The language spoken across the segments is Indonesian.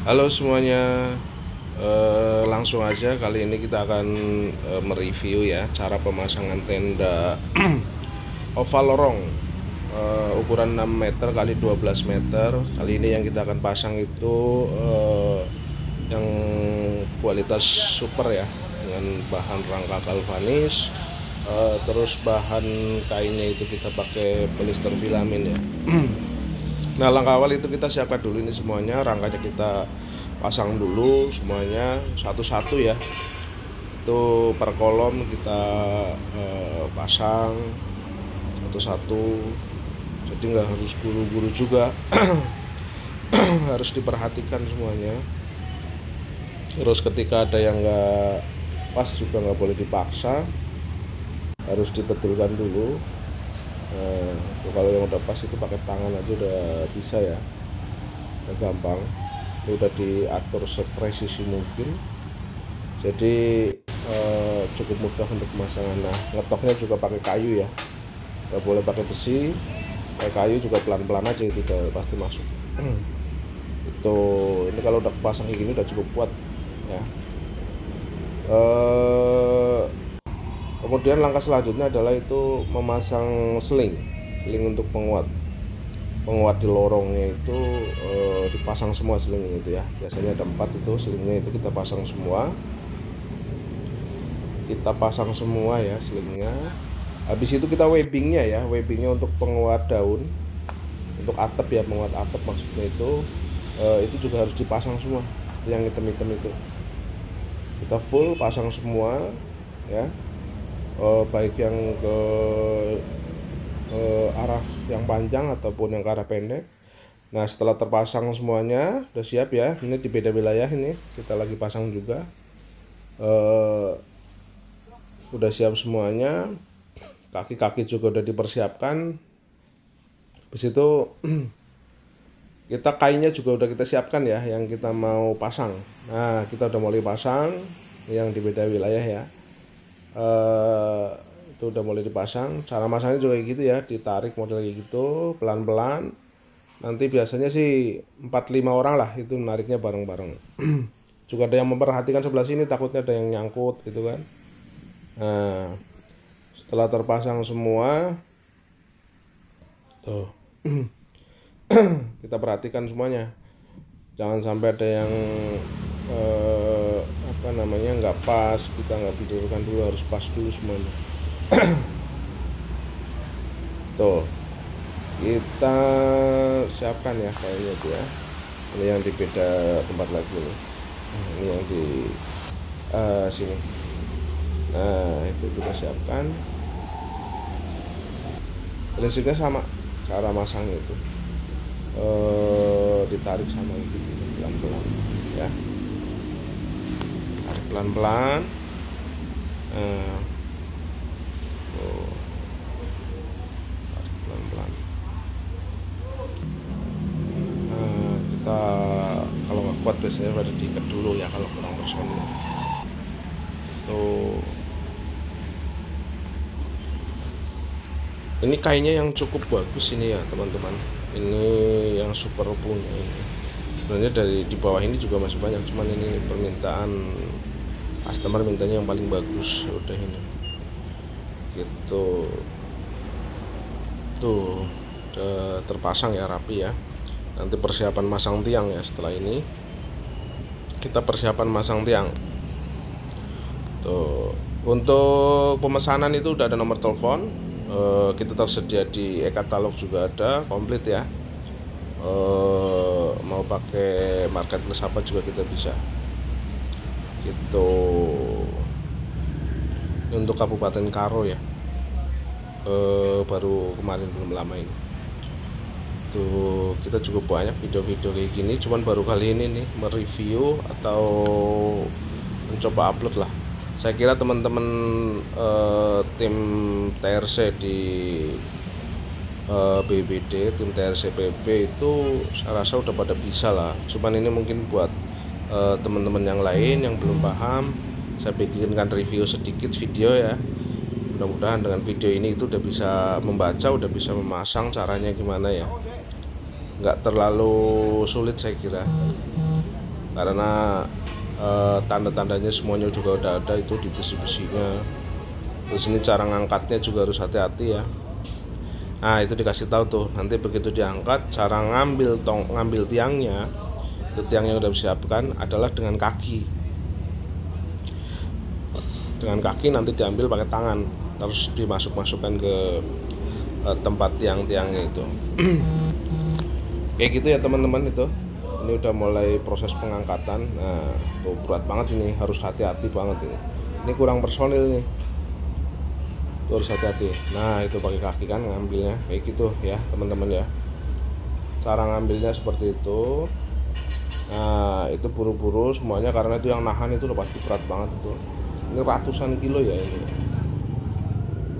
Halo semuanya, langsung aja kali ini kita akan mereview ya cara pemasangan tenda oval lorong ukuran 6 meter kali 12 meter. Kali ini yang kita akan pasang itu yang kualitas super ya, dengan bahan rangka galvanis, terus bahan kainnya itu kita pakai polister filamen ya. Nah, langkah awal itu kita siapkan dulu ini semuanya, rangkanya kita pasang dulu semuanya satu-satu ya. Itu per kolom kita pasang satu-satu. Jadi nggak harus buru-buru juga. Harus diperhatikan semuanya. Terus ketika ada yang nggak pas juga nggak boleh dipaksa, harus dibetulkan dulu. Nah, kalau yang udah pas itu pakai tangan aja udah bisa ya, udah gampang. Itu udah diatur sepresisi mungkin, jadi cukup mudah untuk pemasangan. Nah, ngetoknya juga pakai kayu ya, nggak boleh pakai besi. Pakai kayu juga pelan-pelan aja, itu udah pasti masuk. Itu ini kalau udah pasang kayak gini udah cukup kuat ya. Kemudian langkah selanjutnya adalah itu memasang seling untuk penguat di lorongnya itu, dipasang semua selingnya itu ya. Biasanya ada 4 itu selingnya, itu kita pasang semua. Ya selingnya. Habis itu kita webbingnya untuk penguat daun, untuk atap ya, penguat atap maksudnya itu juga harus dipasang semua. Itu yang hitam-hitam itu kita full pasang semua ya. Baik yang ke arah yang panjang ataupun yang ke arah pendek. Nah, setelah terpasang semuanya udah siap ya, ini di beda wilayah ini kita lagi pasang juga. Udah siap semuanya, kaki-kaki juga udah dipersiapkan. Habis itu kita kainnya juga udah kita siapkan ya, yang kita mau pasang. Nah, kita udah mulai pasang yang di beda wilayah ya. Itu udah mulai dipasang. Cara masangnya juga kayak gitu ya, ditarik model kayak gitu pelan-pelan. Nanti biasanya sih 4-5 orang lah itu nariknya bareng-bareng. Juga ada yang memperhatikan sebelah sini, takutnya ada yang nyangkut gitu kan. Nah, setelah terpasang semua tuh, kita perhatikan semuanya, jangan sampai ada yang nggak pas. Kita nggak betulkan dulu, harus pas dulu semuanya. Tuh, kita siapkan ya kayaknya itu ya. Ini yang di beda tempat lagi nih. Ini yang di sini. Nah, itu kita siapkan. Prinsipnya sama, cara masangnya itu ditarik sama gitu pelan-pelan ya, tarik pelan-pelan. Tarik pelan-pelan. Kita kalau nggak kuat biasanya pada diikat dulu ya, kalau kurang personil tuh. Ini kainnya yang cukup bagus ini ya teman-teman, ini yang super punya ini. Sebenarnya dari di bawah ini juga masih banyak, cuman ini permintaan customer, mintanya yang paling bagus. Udah ini gitu tuh, udah terpasang ya, rapi ya. Nanti persiapan masang tiang ya. Setelah ini kita persiapan masang tiang tuh. Untuk pemesanan itu udah ada nomor telepon, kita tersedia di e-katalog juga ada komplit ya. Mau pakai marketplace apa juga kita bisa gitu. Untuk Kabupaten Karo ya, baru kemarin, belum lama ini tuh. Kita cukup banyak video-video kayak gini, cuman baru kali ini nih mereview atau mencoba upload lah. Saya kira teman-teman tim TRC di BBD, tim TRC PB itu saya rasa udah pada bisa lah. Cuman ini mungkin buat teman-teman yang lain yang belum paham, saya bikinkan review sedikit video ya. Mudah-mudahan dengan video ini itu udah bisa membaca, udah bisa memasang caranya gimana ya, nggak terlalu sulit saya kira. karena tanda-tandanya semuanya juga udah ada itu di besi-besinya. Terus ini cara ngangkatnya juga harus hati-hati ya. Nah itu dikasih tahu tuh, nanti begitu diangkat cara ngambil tiangnya, itu tiang yang udah disiapkan adalah dengan kaki. Dengan kaki nanti diambil pakai tangan, terus dimasukkan ke tempat tiang-tiangnya itu. Kayak gitu ya teman-teman itu. Ini udah mulai proses pengangkatan. Nah, tuh berat banget ini, harus hati-hati banget ini. Ini kurang personil nih. Tuh harus hati-hati. Nah, itu pakai kaki kan ngambilnya kayak gitu ya, teman-teman ya. Cara ngambilnya seperti itu. Nah, itu buru-buru semuanya karena itu yang nahan itu udah pasti berat banget itu. Ini ratusan kilo ya ini.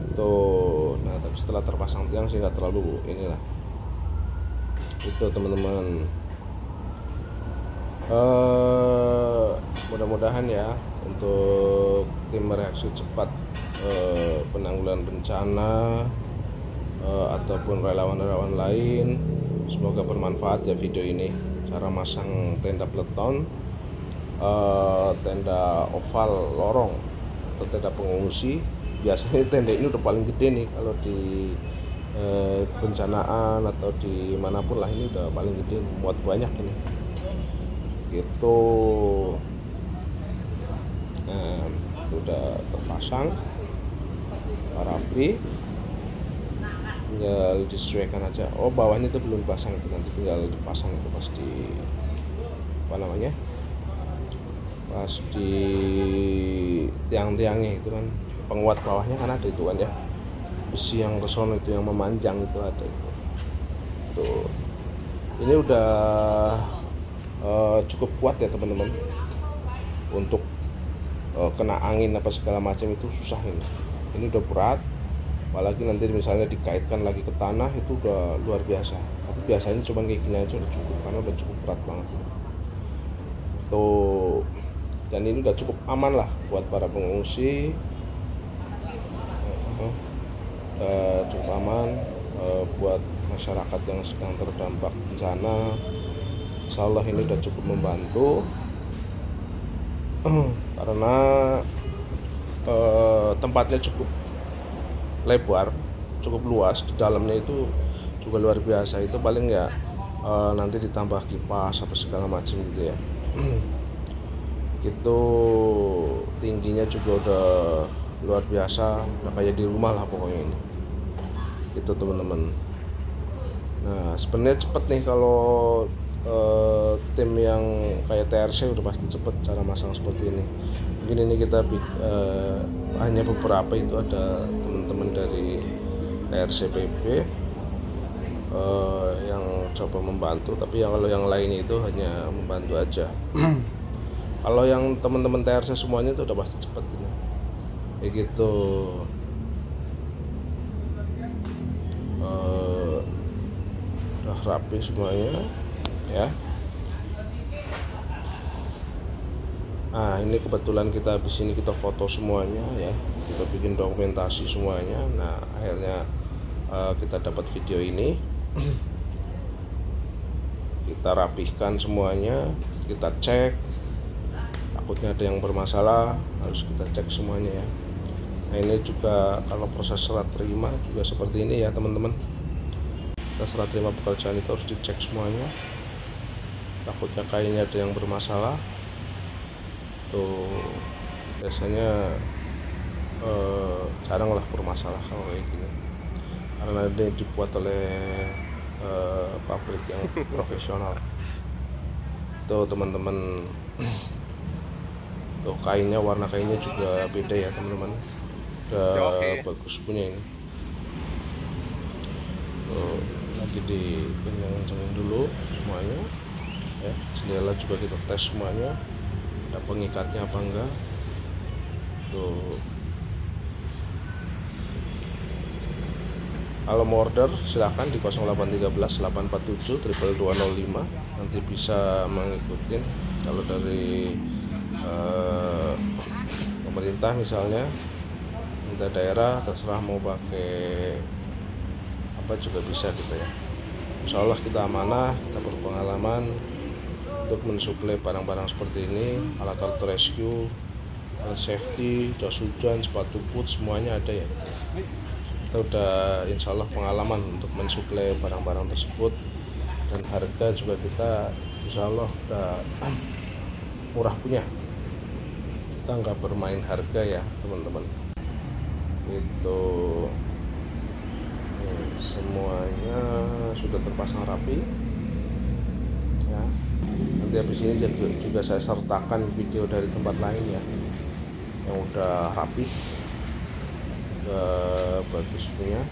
Itu. Nah, tapi setelah terpasang tiang sih nggak terlalu inilah. Itu teman-teman. Mudah-mudahan ya untuk tim reaksi cepat penanggulangan bencana ataupun relawan-relawan lain, semoga bermanfaat ya video ini, cara masang tenda peleton, tenda oval lorong atau tenda pengungsi. Biasanya tenda ini udah paling gede nih kalau di bencanaan atau di manapun lah, ini udah paling gede, muat banyak ini gitu. Nah, udah terpasang rapi, tinggal disesuaikan aja. Oh, bawahnya itu belum dipasang, itu nanti tinggal dipasang itu pas di pas di tiang-tiangnya itu kan, penguat bawahnya kan ada itu kan ya, besi yang kesono itu yang memanjang itu ada itu. Tuh. Ini udah cukup kuat ya teman-teman, untuk kena angin apa segala macam itu susah ini. Ini udah berat, apalagi nanti misalnya dikaitkan lagi ke tanah itu udah luar biasa. Tapi biasanya cuma kayak gini aja udah cukup, karena udah cukup berat banget ini. Tuh, dan ini udah cukup aman lah buat para pengungsi, cukup aman buat masyarakat yang sedang terdampak bencana. Insya Allah ini udah cukup membantu karena tempatnya cukup lebar, cukup luas, di dalamnya itu juga luar biasa. Itu paling ya nanti ditambah kipas apa segala macam gitu ya. Gitu, tingginya juga udah luar biasa, udah kayak di rumah lah pokoknya ini. Itu teman-teman. Nah sebenarnya cepet nih kalau tim yang kayak TRC udah pasti cepet cara masang seperti ini. Mungkin ini kita hanya beberapa, itu ada teman-teman dari TRC PB yang coba membantu, tapi kalau yang lainnya itu hanya membantu aja. Kalau yang teman-teman TRC semuanya itu udah pasti cepet ini kayak gitu. Udah rapi semuanya ya. Nah ini kebetulan kita habis ini kita foto semuanya ya, kita bikin dokumentasi semuanya. Nah akhirnya kita dapat video ini. Kita rapihkan semuanya, kita cek, takutnya ada yang bermasalah, harus kita cek semuanya ya. Nah ini juga kalau proses serah terima juga seperti ini ya teman-teman. Kita serah terima pekerjaan itu harus dicek semuanya, takutnya kainnya ada yang bermasalah. Tuh biasanya jarang lah bermasalah kalau kayak gini, karena ini dibuat oleh pabrik yang profesional. Tuh teman-teman, tuh kainnya, warna kainnya juga beda ya teman-teman, udah bagus punya ini. Tuh lagi dikencangin dulu semuanya ya. Jendela juga kita tes semuanya, ada pengikatnya apa enggak. Tuh kalau mau order silahkan di 0813 847 22205, nanti bisa mengikuti. Kalau dari pemerintah misalnya, pemerintah daerah, terserah mau pakai apa juga bisa gitu ya. Insya Allah kita amanah, kita berpengalaman, untuk mensuplai barang-barang seperti ini, alat-alat rescue, alat safety, jas hujan, sepatu boot, semuanya ada ya. Kita udah insya Allah pengalaman untuk mensuplai barang-barang tersebut, dan harga juga kita insya Allah udah murah punya. Kita nggak bermain harga ya teman-teman. Itu semuanya sudah terpasang rapi ya. Nanti habis ini juga saya sertakan video dari tempat lain ya, yang udah rapih, bagus punya,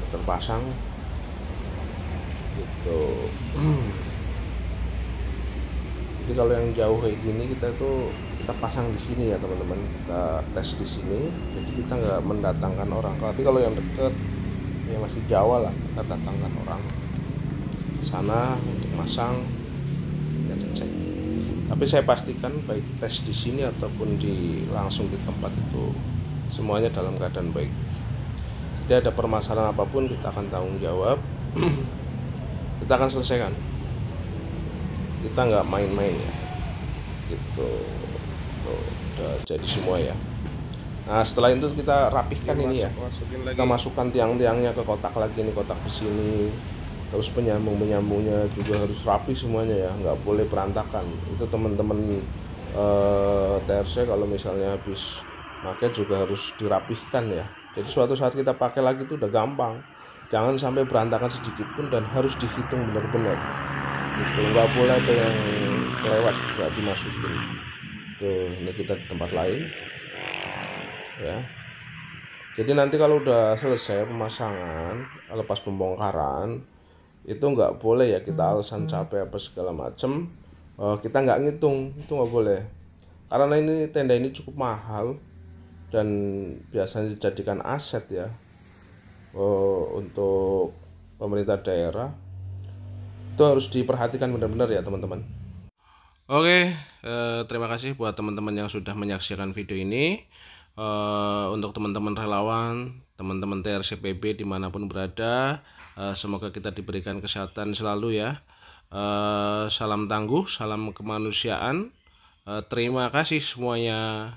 terpasang gitu. Jadi kalau yang jauh kayak gini kita pasang di sini ya teman-teman, kita tes di sini. Jadi kita nggak mendatangkan orang. Tapi kalau yang deket ya masih jauh lah, kita datangkan orang ke sana untuk masang ya, dicek. Tapi saya pastikan baik tes di sini ataupun langsung di tempat itu semuanya dalam keadaan baik. Tidak ada permasalahan apapun, kita akan tanggung jawab. Kita akan selesaikan. Kita nggak main-main ya, gitu. Udah jadi semua ya. Nah setelah itu kita rapihkan ini ya, kita masukkan tiang-tiangnya ke kotak lagi, ini kotak besi ini. Terus penyambung-penyambungnya juga harus rapi semuanya ya, nggak boleh berantakan. Itu teman-teman TRC kalau misalnya habis pakai juga harus dirapihkan ya. Jadi suatu saat kita pakai lagi itu udah gampang, jangan sampai berantakan sedikit pun, dan harus dihitung benar-benar gitu. Nggak boleh ada yang lewat nggak dimasukin. Tuh, ini kita di tempat lain ya. Jadi nanti kalau udah selesai pemasangan, lepas pembongkaran, itu nggak boleh ya kita alasan capek apa segala macem, kita nggak ngitung, itu nggak boleh. Karena ini tenda ini cukup mahal dan biasanya dijadikan aset ya, untuk pemerintah daerah. Itu harus diperhatikan benar-benar ya teman-teman. Oke, terima kasih buat teman-teman yang sudah menyaksikan video ini. Untuk teman-teman relawan, teman-teman TRCPB dimanapun berada, semoga kita diberikan kesehatan selalu ya. Salam tangguh, salam kemanusiaan. Terima kasih semuanya.